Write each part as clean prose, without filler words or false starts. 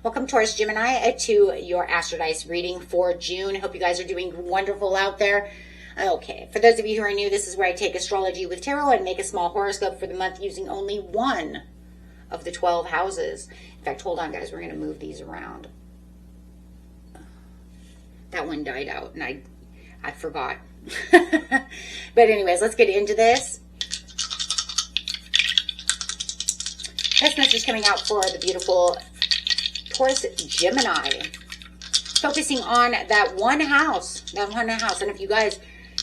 Welcome, Taurus, Gemini, to your Astrodice reading for June. Hope you guys are doing wonderful out there. Okay, for those of you who are new, this is where I take astrology with tarot and make a small horoscope for the month using only one of the 12 houses. In fact, hold on, guys. We're going to move these around. That one died out, and I forgot. But anyways, let's get into this. This message coming out for the beautiful Taurus, Gemini. Focusing on that one house. And if you guys,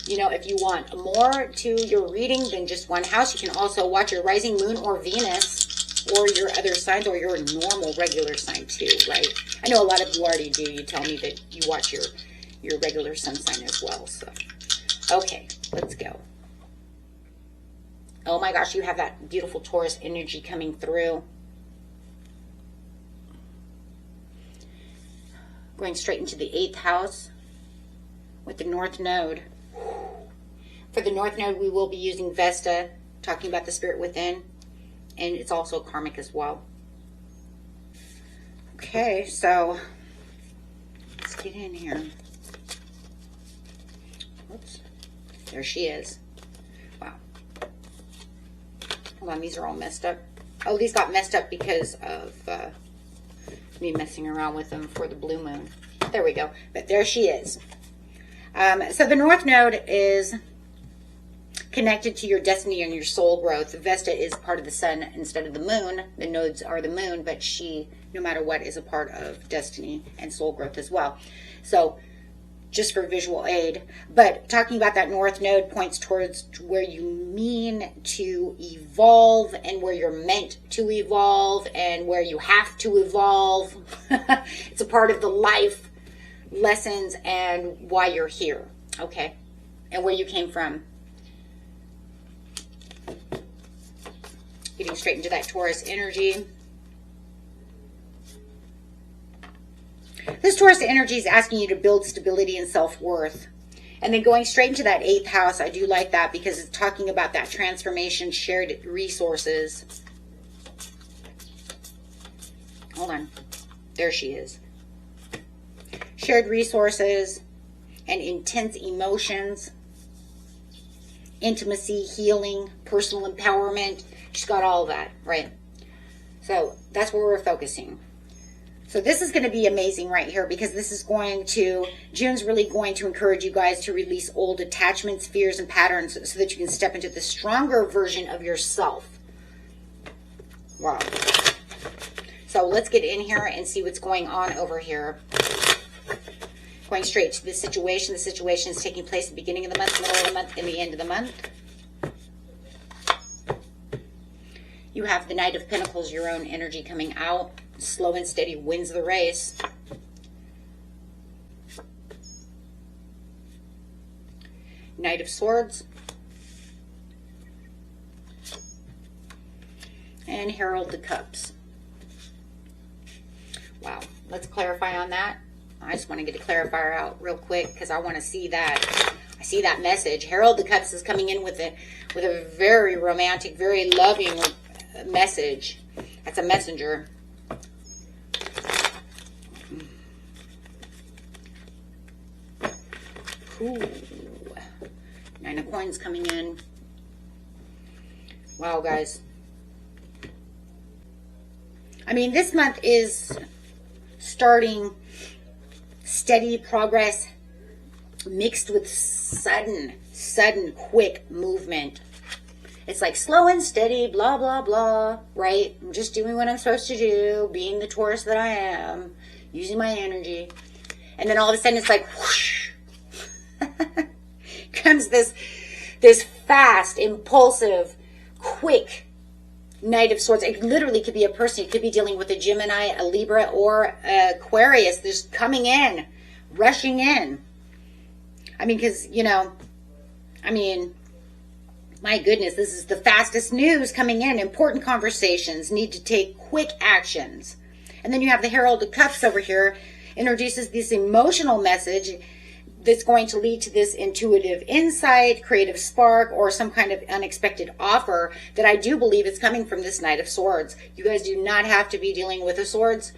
if you want more to your reading than just one house, you can also watch your rising moon or Venus or your other signs or your normal regular sign too, right? I know a lot of you already do. You tell me that you watch your regular sun sign as well. So, okay, let's go. Oh my gosh, you have that beautiful Taurus energy coming through. Going straight into the 8th house with the North Node. For the North Node, we will be using Vesta, talking about the spirit within, and it's also karmic as well. Okay, so let's get in here. Oops, there she is. Wow. Hold on, these are all messed up. Oh, these got messed up because of me messing around with them for the blue moon. There we go. But there she is. So the North Node is connected to your destiny and your soul growth. Vesta is part of the sun instead of the moon. The nodes are the moon, but she, no matter what, is a part of destiny and soul growth as well. So just for visual aid. But talking about that North Node points towards where you mean to evolve and where you're meant to evolve and where you have to evolve. It's a part of the life lessons and why you're here, okay? And where you came from. Getting straight into that Taurus energy. This Taurus energy is asking you to build stability and self-worth. And then going straight into that 8th house, I do like that because it's talking about that transformation, shared resources. Hold on. There she is. Shared resources and intense emotions. Intimacy, healing, personal empowerment. She's got all that, right? So that's where we're focusing. So this is going to be amazing right here because this is June's really going to encourage you guys to release old attachments, fears, and patterns so that you can step into the stronger version of yourself. Wow. So let's get in here and see what's going on over here. Going straight to the situation. The situation is taking place at the beginning of the month, middle of the month, and the end of the month. You have the Knight of Pentacles, your own energy coming out. Slow and steady wins the race. Knight of Swords. And Herald of Cups. Wow. Let's clarify on that. I just want to get a clarifier out real quick because I want to see that. I see that message. Herald of Cups is coming in with a very romantic, very loving message. That's a messenger. Ooh. 9 of Coins coming in. Wow, guys. I mean, this month is starting steady progress mixed with sudden, quick movement. It's like slow and steady, blah, blah, blah, right? I'm just doing what I'm supposed to do, being the Taurus that I am, using my energy. And then all of a sudden it's like, whoosh. Comes this fast, impulsive, quick Knight of Swords. It literally could be a person. It could be dealing with a Gemini, a Libra, or Aquarius. Just coming in, rushing in. I mean, because, my goodness, this is the fastest news coming in. Important conversations need to take quick actions. And then you have the Herald of Cups over here, introduces this emotional message that's going to lead to this intuitive insight, creative spark, or some kind of unexpected offer that I do believe is coming from this Knight of Swords. You guys do not have to be dealing with the swords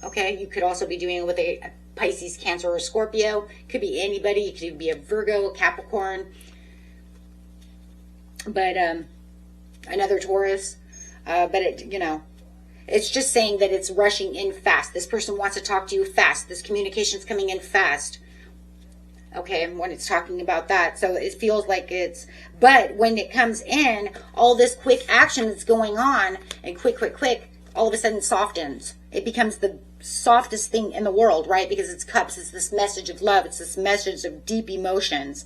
Okay, you could also be doing it with a Pisces, Cancer, or Scorpio. Could be anybody. It could be a Virgo, Capricorn, but another Taurus. But it, you know, it's just saying that it's rushing in fast. This person wants to talk to you fast. This communication is coming in fast. Okay, when it's talking about that. So it feels like it's, but when it comes in, all this quick action that's going on, and quick, all of a sudden softens. It becomes the softest thing in the world, right? Because it's cups. It's this message of love. It's this message of deep emotions.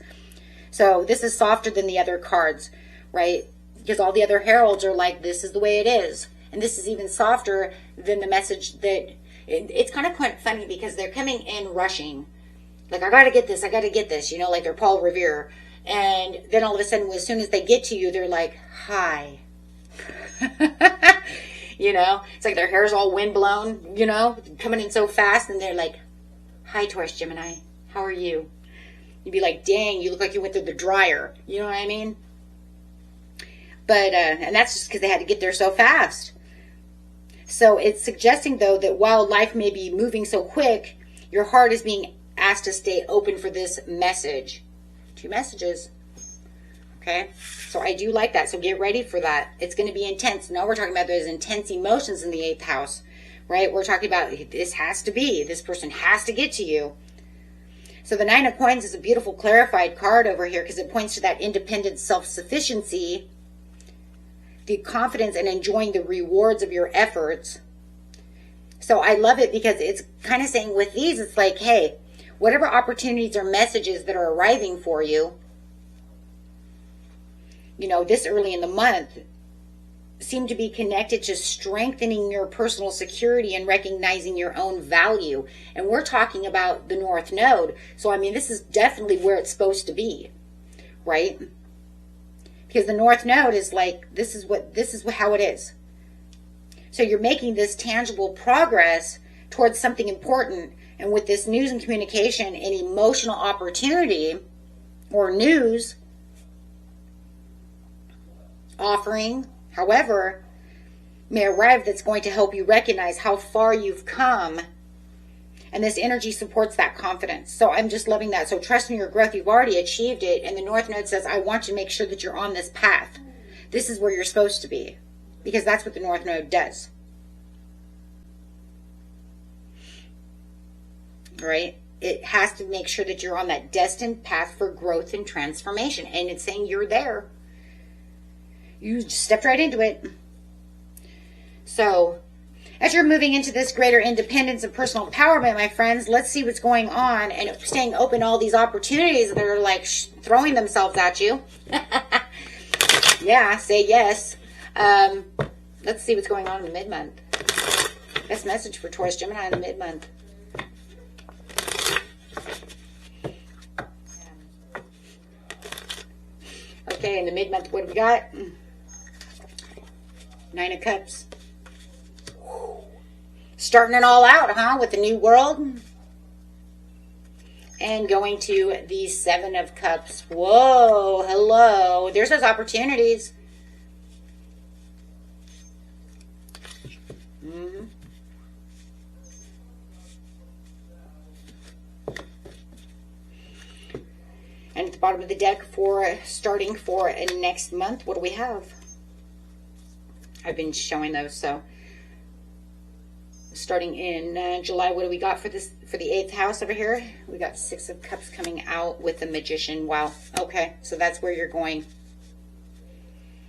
So this is softer than the other cards, right? Because all the other heralds are like, this is the way it is. And this is even softer than the message that, it's kind of quite funny because they're coming in rushing. Like, I got to get this, you know, like they're Paul Revere. And then all of a sudden, as soon as they get to you, they're like, hi. You know, it's like their hair's all windblown, you know, coming in so fast. And they're like, hi, Taurus, Gemini. How are you? You'd be like, dang, you look like you went through the dryer. You know what I mean? But, and that's just because they had to get there so fast. So it's suggesting, though, that while life may be moving so quick, your heart is being asked to stay open for this message. 2 messages. Okay, so I do like that. So get ready for that. It's going to be intense. Now we're talking about those intense emotions in the 8th house, right? We're talking about this has to be. This person has to get to you. So the 9 of Coins is a beautiful clarified card over here because it points to that independent self-sufficiency, the confidence and enjoying the rewards of your efforts. So I love it because it's kind of saying with these, it's like, hey, whatever opportunities or messages that are arriving for you, you know, this early in the month, seem to be connected to strengthening your personal security and recognizing your own value. And we're talking about the North Node. So, I mean, this is definitely where it's supposed to be, right? Because the North Node is like, this is how it is. So you're making this tangible progress towards something important. And with this news and communication and emotional opportunity or news offering, however, may arrive that's going to help you recognize how far you've come. And this energy supports that confidence. So I'm just loving that. So trust in your growth. You've already achieved it. And the North Node says, I want you to make sure that you're on this path. This is where you're supposed to be. Because that's what the North Node does. Right? It has to make sure that you're on that destined path for growth and transformation. And it's saying you're there. You stepped right into it. So, as you're moving into this greater independence and personal empowerment, my friends, let's see what's going on and staying open to all these opportunities that are like throwing themselves at you. Yeah, say yes. Let's see what's going on in the mid-month. Best message for Taurus Gemini in the mid-month. Okay, in the mid-month, what do we got? 9 of Cups. Starting it all out, huh? With the new world. And going to the 7 of Cups. Whoa, hello. There's those opportunities. And at the bottom of the deck for starting for next month, what do we have? I've been showing those. So starting in July, what do we got for this, for the 8th house over here? We got 6 of Cups coming out with the Magician. Wow. Okay, so that's where you're going.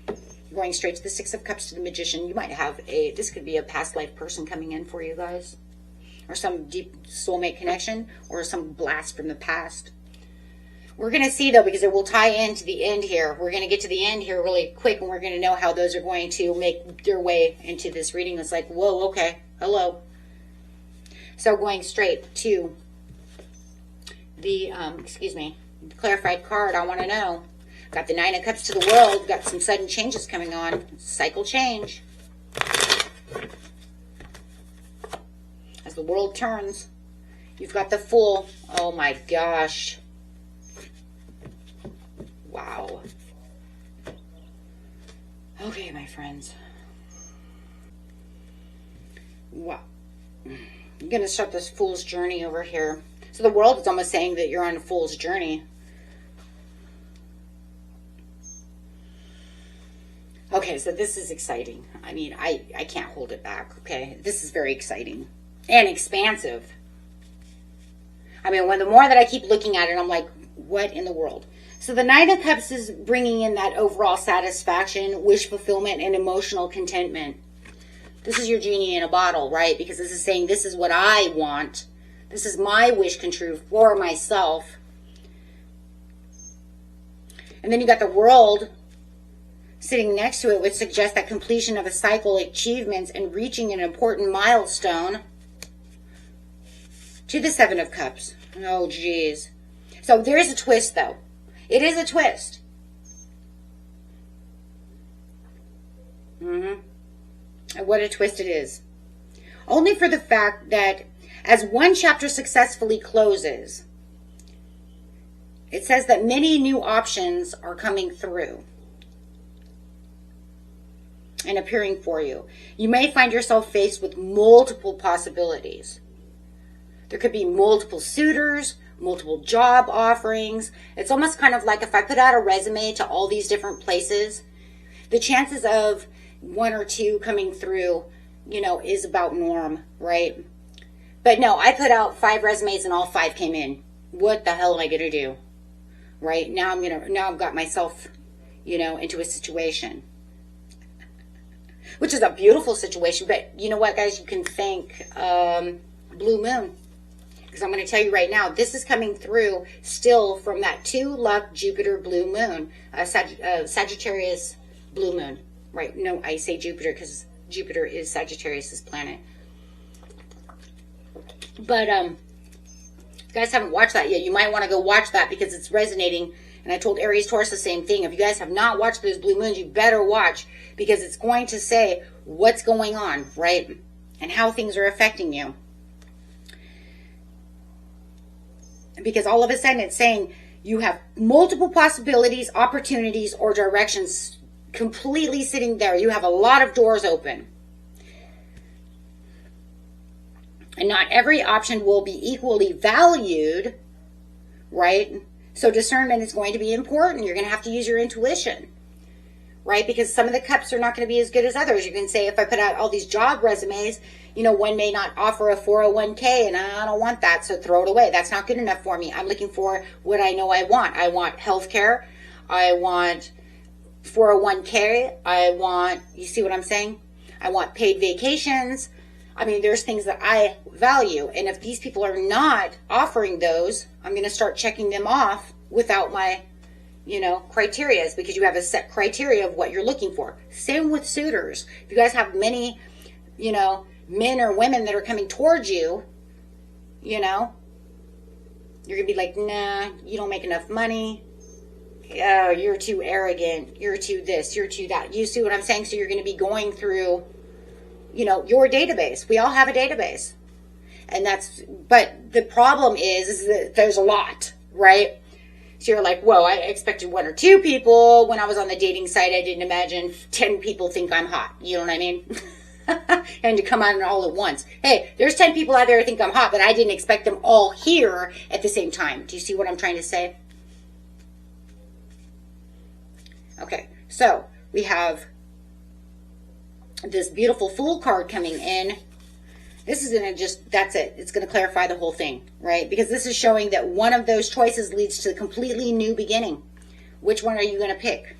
You're going straight to the 6 of Cups to the Magician. You might have this could be a past life person coming in for you guys, or some deep soulmate connection, or some blast from the past. We're going to see, though, because it will tie into the end here. We're going to get to the end here really quick, and we're going to know how those are going to make their way into this reading. It's like, whoa, okay, hello. So going straight to the, clarified card, I want to know. Got the 9 of Cups to the world. Got some sudden changes coming on. Cycle change. As the world turns. You've got the Fool. Oh, my gosh. Wow. Okay, my friends. Wow. You're going to start this fool's journey over here. So the world is almost saying that you're on a fool's journey. Okay, so this is exciting. I mean, I can't hold it back, okay? This is very exciting and expansive. I mean, the more that I keep looking at it, I'm like, what in the world? So the Nine of Cups is bringing in that overall satisfaction, wish fulfillment, and emotional contentment. This is your genie in a bottle, right? Because this is saying, this is what I want. This is my wish come true for myself. And then you got the World sitting next to it, which suggests that completion of a cycle, achievements, and reaching an important milestone. To the Seven of Cups. Oh, geez. So there is a twist, though. It is a twist. And what a twist it is. Only for the fact that as one chapter successfully closes, it says that many new options are coming through and appearing for you. You may find yourself faced with multiple possibilities. There could be multiple suitors, multiple job offerings. It's almost kind of like if I put out a resume to all these different places, the chances of one or two coming through, you know, is about norm, right? But no, I put out 5 resumes and all 5 came in. What the hell am I going to do? Right? Now I've got myself, you know, into a situation. Which is a beautiful situation, but you know what, guys? You can thank Blue Moon. Because I'm going to tell you right now, this is coming through still from that 2 luck Jupiter Blue Moon, Sagittarius Blue Moon. Right? No, I say Jupiter because Jupiter is Sagittarius's planet. But you guys haven't watched that yet. You might want to go watch that because it's resonating. And I told Aries Taurus the same thing. If you guys have not watched those Blue Moons, you better watch because it's going to say what's going on, right? And how things are affecting you. Because all of a sudden it's saying you have multiple possibilities, opportunities, or directions completely sitting there. You have a lot of doors open. And not every option will be equally valued, right? So discernment is going to be important. You're going to have to use your intuition, right? Because some of the cups are not going to be as good as others. You can say, if I put out all these job resumes, you know, one may not offer a 401k and I don't want that, so throw it away. That's not good enough for me. I'm looking for what I know I want. I want health care. I want 401k. I want, you see what I'm saying? I want paid vacations. I mean, there's things that I value. And if these people are not offering those, I'm going to start checking them off without my, you know, criteria, because you have a set criteria of what you're looking for. Same with suitors. If you guys have many, you know, men or women that are coming towards you, you know, you're going to be like, nah, you don't make enough money. Oh, you're too arrogant. You're too this, you're too that. You see what I'm saying? So you're going to be going through, you know, your database. We all have a database. And that's, but the problem is that there's a lot, right? So you're like, whoa, I expected 1 or 2 people. When I was on the dating site, I didn't imagine 10 people think I'm hot. You know what I mean? And to come out all at once. Hey, there's 10 people out there who think I'm hot, but I didn't expect them all here at the same time. Do you see what I'm trying to say? Okay, so we have this beautiful Fool card coming in. This is going to just, that's it. It's going to clarify the whole thing, right? Because this is showing that one of those choices leads to a completely new beginning. Which one are you going to pick?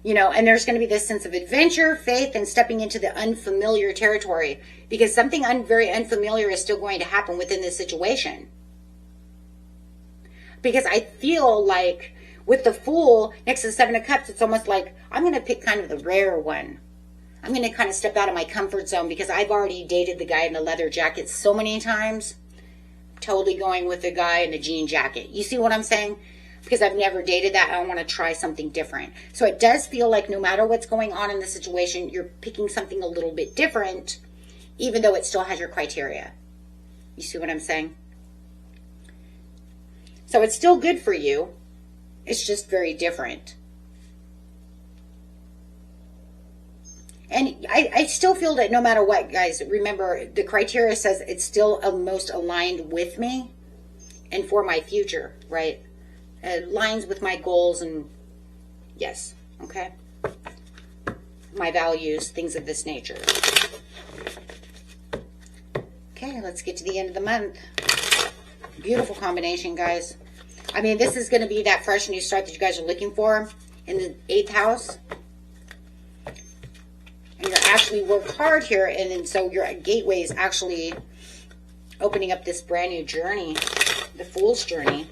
You know, and there's going to be this sense of adventure, faith, and stepping into the unfamiliar territory. Because something very unfamiliar is still going to happen within this situation. Because I feel like with the Fool next to the 7 of Cups, it's almost like I'm going to pick kind of the rare one. I'm going to kind of step out of my comfort zone because I've already dated the guy in the leather jacket so many times. Totally going with the guy in the jean jacket. You see what I'm saying? Because I've never dated that. I want to try something different. So it does feel like no matter what's going on in the situation, you're picking something a little bit different, even though it still has your criteria. You see what I'm saying? So it's still good for you. It's just very different. And I still feel that no matter what, guys, remember the criteria says it's still most aligned with me and for my future, right? It aligns with my goals and yes, okay? My values, things of this nature. Okay, let's get to the end of the month. Beautiful combination, guys. I mean, this is going to be that fresh new start that you guys are looking for in the 8th house. And you're actually worked hard here, and then so your gateway is actually opening up this brand new journey, the Fool's journey.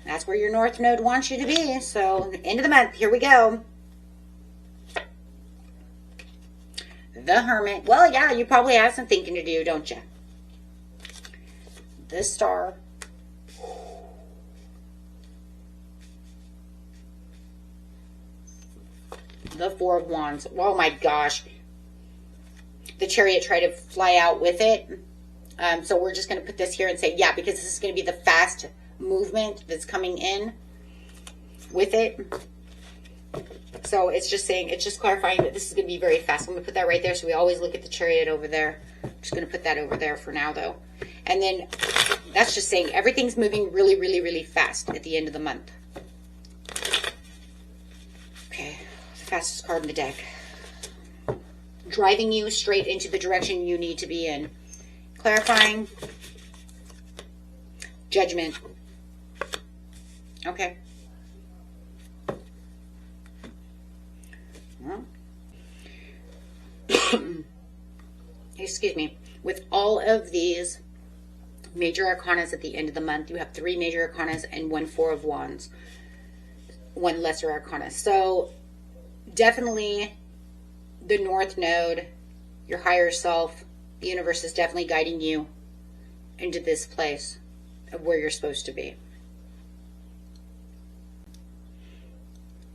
That's where your North Node wants you to be. So, end of the month, here we go. The Hermit. Well, yeah, you probably have some thinking to do, don't you? The Star. The Four of Wands. Oh my gosh. The Chariot tried to fly out with it. So we're just going to put this here and say, yeah, because this is going to be the fast movement that's coming in with it. So it's just saying, it's just clarifying that this is going to be very fast. I'm going to put that right there. So we always look at the Chariot over there. I'm just going to put that over there for now, though. And then that's just saying everything's moving really, really, really fast at the end of the month. Okay, the fastest card in the deck. Driving you straight into the direction you need to be in. Clarifying. Judgment. Okay. Excuse me. With all of these major arcanas at the end of the month, you have 3 major arcanas and 1 Four of Wands, 1 lesser arcana. So definitely the North Node, your higher self, the universe is definitely guiding you into this place of where you're supposed to be.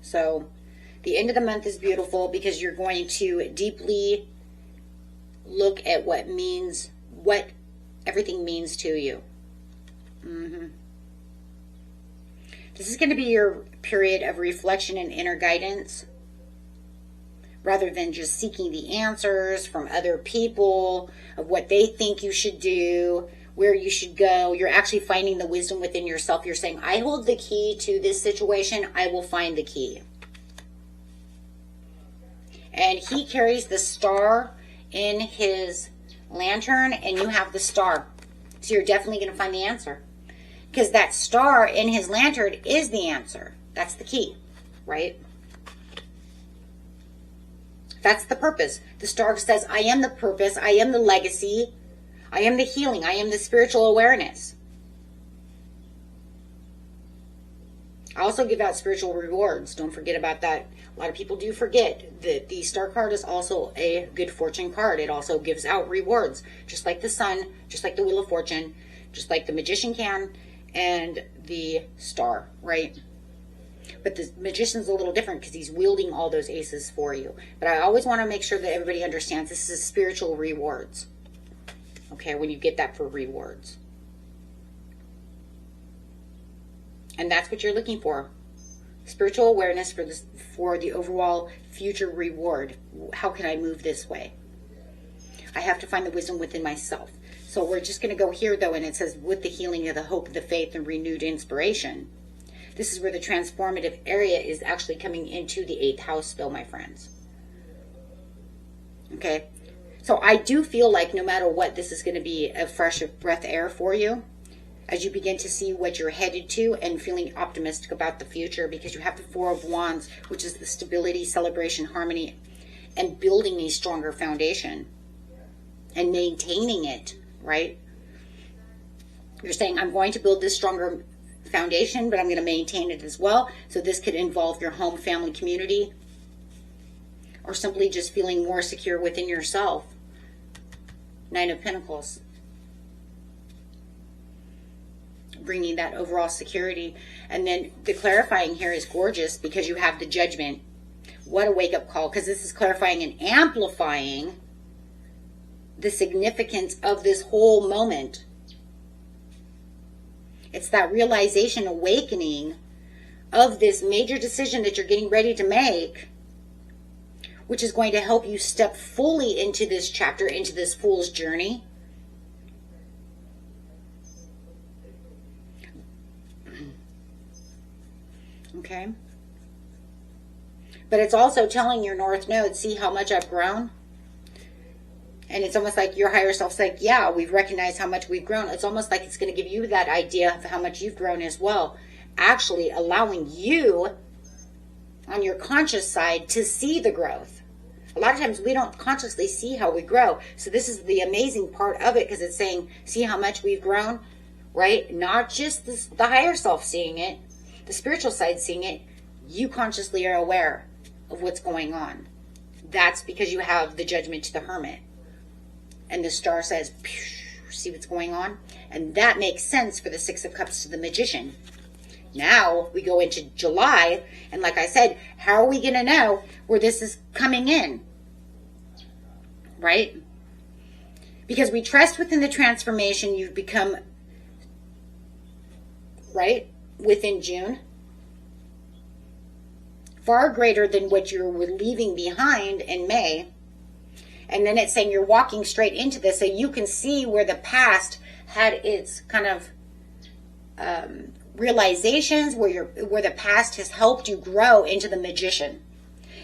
So the end of the month is beautiful because you're going to deeply look at what everything means to you. This is going to be your period of reflection and inner guidance, rather than just seeking the answers from other people of what they think you should do, where you should go. You're actually finding the wisdom within yourself. You're saying, I hold the key to this situation. I will find the key. And he carries the star in his lantern, and you have the star. So you're definitely going to find the answer. Because that star in his lantern is the answer. That's the key, right? That's the purpose. The star says, I am the purpose. I am the legacy. I am the healing. I am the spiritual awareness. I also give out spiritual rewards. Don't forget about that. A lot of people do forget that the star card is also a good fortune card. It also gives out rewards, just like the sun, just like the Wheel of Fortune, just like the Magician can, and the star, right? But the Magician's a little different because he's wielding all those aces for you. But I always want to make sure that everybody understands this is spiritual rewards. Okay, when you get that for rewards. And that's what you're looking for. Spiritual awareness for the overall future reward. How can I move this way? I have to find the wisdom within myself. So we're just going to go here, though, and it says, with the healing of the hope, the faith, and renewed inspiration. This is where the transformative area is actually coming into the 8th house, though, my friends. Okay? So I do feel like no matter what, this is going to be a fresh breath of air for you as you begin to see what you're headed to and feeling optimistic about the future, because you have the Four of Wands, which is the stability, celebration, harmony, and building a stronger foundation and maintaining it, right? You're saying, I'm going to build this stronger foundation, but I'm going to maintain it as well. So this could involve your home, family, community, or simply just feeling more secure within yourself. 9 of Pentacles. Bringing that overall security. And then the clarifying here is gorgeous because you have the Judgment. What a wake-up call, because this is clarifying and amplifying the significance of this whole moment. It's that realization, awakening of this major decision that you're getting ready to make, which is going to help you step fully into this chapter, into this fool's journey. Okay. But it's also telling your North Node, see how much I've grown? And it's almost like your higher self's like, yeah, we've recognized how much we've grown. It's almost like it's going to give you that idea of how much you've grown as well. Actually allowing you on your conscious side to see the growth. A lot of times we don't consciously see how we grow. So this is the amazing part of it, because it's saying, see how much we've grown, right? Not just the higher self seeing it, the spiritual side seeing it. You consciously are aware of what's going on. That's because you have the Judgment to the Hermit. And the star says, see what's going on? And that makes sense for the Six of Cups to the Magician. Now we go into July, and like I said, how are we going to know where this is coming in? Right? Because we trust within the transformation you've become, right, within June. Far greater than what you were leaving behind in May. And then it's saying you're walking straight into this, so you can see where the past had its kind of realizations, where the past has helped you grow into the Magician.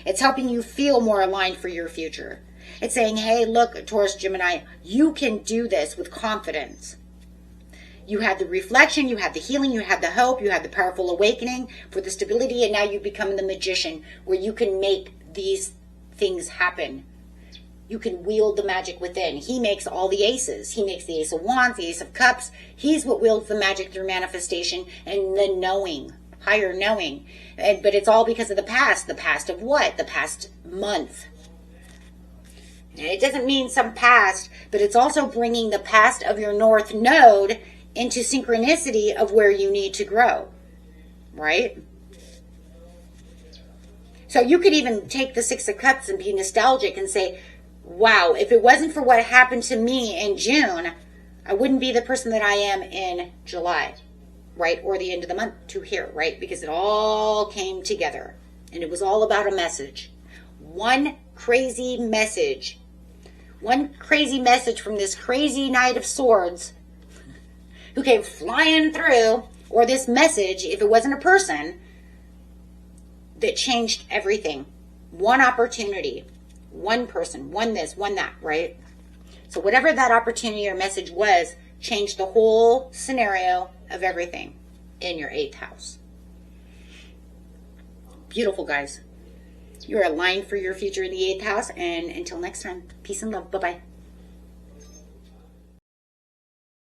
It's helping you feel more aligned for your future. It's saying, hey, look, Taurus, Gemini, you can do this with confidence. You have the reflection, you have the healing, you have the hope, you have the powerful awakening for the stability, and now you become the Magician, where you can make these things happen. You can wield the magic within. He makes all the aces. He makes the Ace of Wands, the Ace of Cups. He's what wields the magic through manifestation and the knowing, higher knowing. But it's all because of the past. The past of what? The past month. And it doesn't mean some past, but it's also bringing the past of your North Node into synchronicity of where you need to grow. Right? So you could even take the Six of Cups and be nostalgic and say, wow, if it wasn't for what happened to me in June, I wouldn't be the person that I am in July, right? Or the end of the month to here, right? Because it all came together. And it was all about a message. One crazy message. One crazy message from this crazy Knight of Swords who came flying through. Or this message, if it wasn't a person, that changed everything. One opportunity. One person, one this, one that, right? So whatever that opportunity or message was, changed the whole scenario of everything in your 8th house. Beautiful, guys. You're aligned for your future in the 8th house. And until next time, peace and love. Bye-bye.